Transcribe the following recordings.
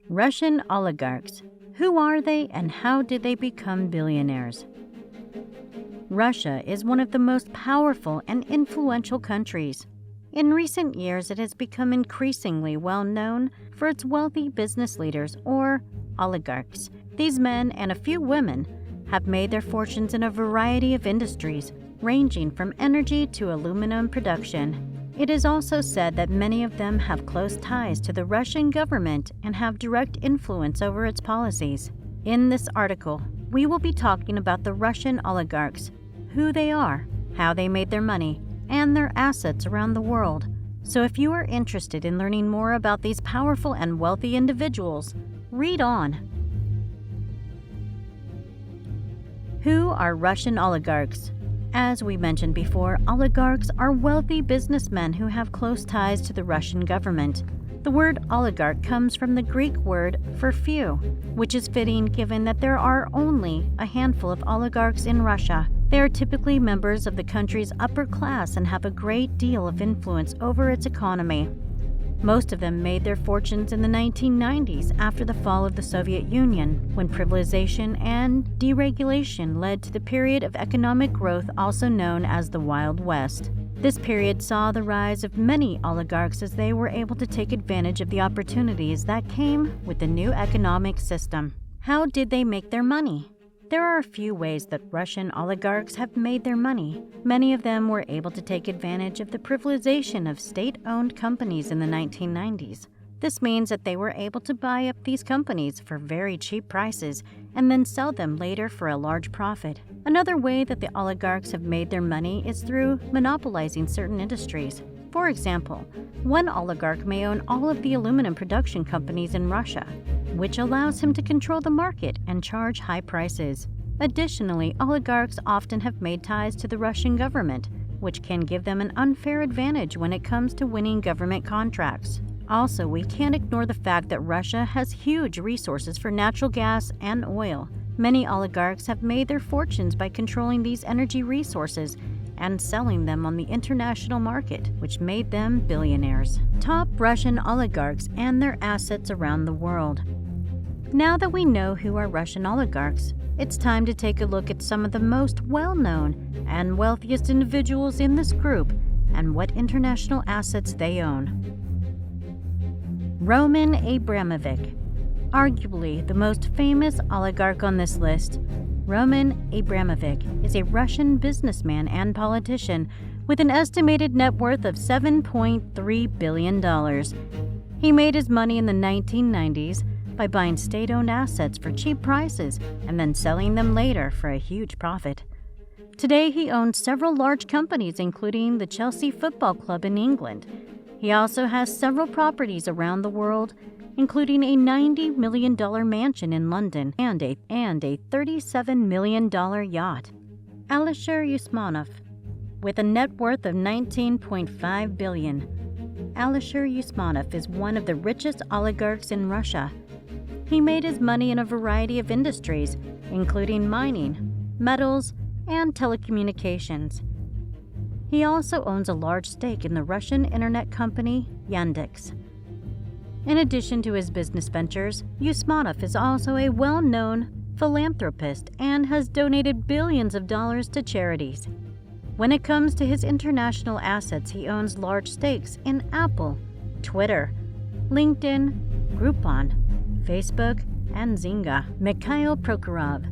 Russian oligarchs. Who are they and how did they become billionaires? Russia is one of the most powerful and influential countries. In recent years, it has become increasingly well known for its wealthy business leaders, or oligarchs. These men and a few women have made their fortunes in a variety of industries, ranging from energy to aluminum production. It is also said that many of them have close ties to the Russian government and have direct influence over its policies. In this article, we will be talking about the Russian oligarchs, who they are, how they made their money, and their assets around the world. So if you are interested in learning more about these powerful and wealthy individuals, read on. Who are Russian oligarchs? As we mentioned before, oligarchs are wealthy businessmen who have close ties to the Russian government. The word oligarch comes from the Greek word for few, which is fitting given that there are only a handful of oligarchs in Russia. They are typically members of the country's upper class and have a great deal of influence over its economy. Most of them made their fortunes in the 1990s after the fall of the Soviet Union, when privatization and deregulation led to the period of economic growth also known as the Wild West. This period saw the rise of many oligarchs as they were able to take advantage of the opportunities that came with the new economic system. How did they make their money? There are a few ways that Russian oligarchs have made their money. Many of them were able to take advantage of the privatization of state-owned companies in the 1990s. This means that they were able to buy up these companies for very cheap prices and then sell them later for a large profit. Another way that the oligarchs have made their money is through monopolizing certain industries. For example, one oligarch may own all of the aluminum production companies in Russia, which allows him to control the market and charge high prices. Additionally, oligarchs often have made ties to the Russian government, which can give them an unfair advantage when it comes to winning government contracts. Also, we can't ignore the fact that Russia has huge resources for natural gas and oil. Many oligarchs have made their fortunes by controlling these energy resources and selling them on the international market, which made them billionaires. Top Russian oligarchs and their assets around the world. Now that we know who are Russian oligarchs, it's time to take a look at some of the most well-known and wealthiest individuals in this group and what international assets they own. Roman Abramovic. Arguably the most famous oligarch on this list, Roman Abramovic is a Russian businessman and politician with an estimated net worth of $7.3 billion. He made his money in the 1990s by buying state-owned assets for cheap prices and then selling them later for a huge profit. Today, he owns several large companies, including the Chelsea Football Club in England. He also has several properties around the world, including a $90 million mansion in London and a $37 million yacht. Alexei Usmanov, with a net worth of $19.5 billion. Alexei Usmanov is one of the richest oligarchs in Russia. He made his money in a variety of industries, including mining, metals, and telecommunications. He also owns a large stake in the Russian internet company Yandex. In addition to his business ventures, Usmanov is also a well-known philanthropist and has donated billions of dollars to charities. When it comes to his international assets, he owns large stakes in Apple, Twitter, LinkedIn, Groupon, Facebook, and Zynga. Mikhail Prokhorov.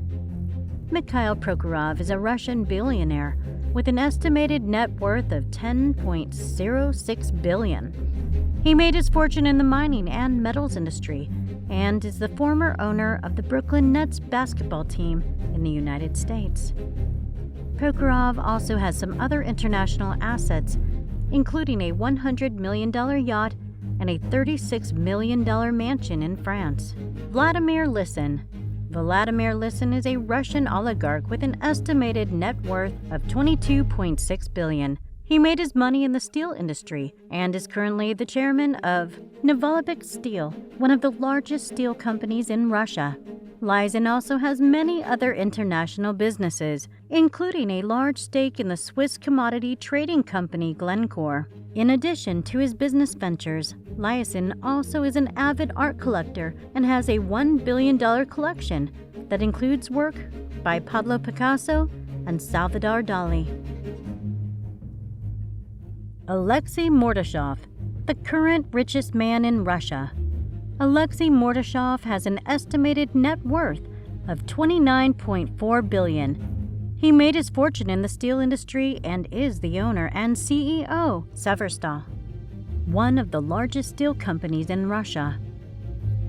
Mikhail Prokhorov is a Russian billionaire with an estimated net worth of $10.06 billion. He made his fortune in the mining and metals industry and is the former owner of the Brooklyn Nets basketball team in the United States. Prokhorov also has some other international assets, including a $100 million yacht and a $36 million mansion in France. Vladimir Lisin. Vladimir Lisin is a Russian oligarch with an estimated net worth of $22.6 billion. He made his money in the steel industry and is currently the chairman of Novolovic Steel, one of the largest steel companies in Russia. Lisin also has many other international businesses, including a large stake in the Swiss commodity trading company Glencore. In addition to his business ventures, Lyacin also is an avid art collector and has a $1 billion collection that includes work by Pablo Picasso and Salvador Dali. Alexei Mordechai, the current richest man in Russia. Alexei Mordechai has an estimated net worth of $29.4 billion. He made his fortune in the steel industry and is the owner and CEO, Severstal, one of the largest steel companies in Russia.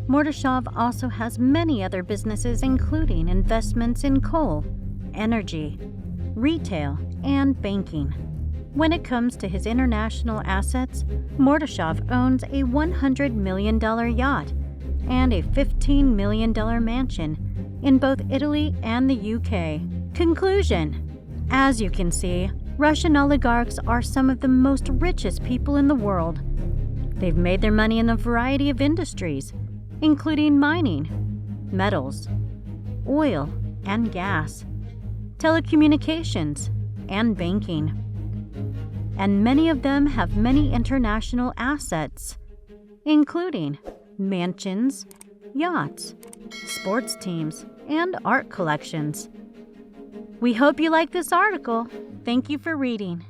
Mordechai also has many other businesses, including investments in coal, energy, retail, and banking. When it comes to his international assets, Mordechai owns a $100 million yacht and a $15 million mansion in both Italy and the UK. Conclusion: as you can see, Russian oligarchs are some of the most richest people in the world. They've made their money in a variety of industries, including mining, metals, oil and gas, telecommunications, and banking. And many of them have many international assets, including mansions, yachts, sports teams, and art collections. We hope you like this article. Thank you for reading.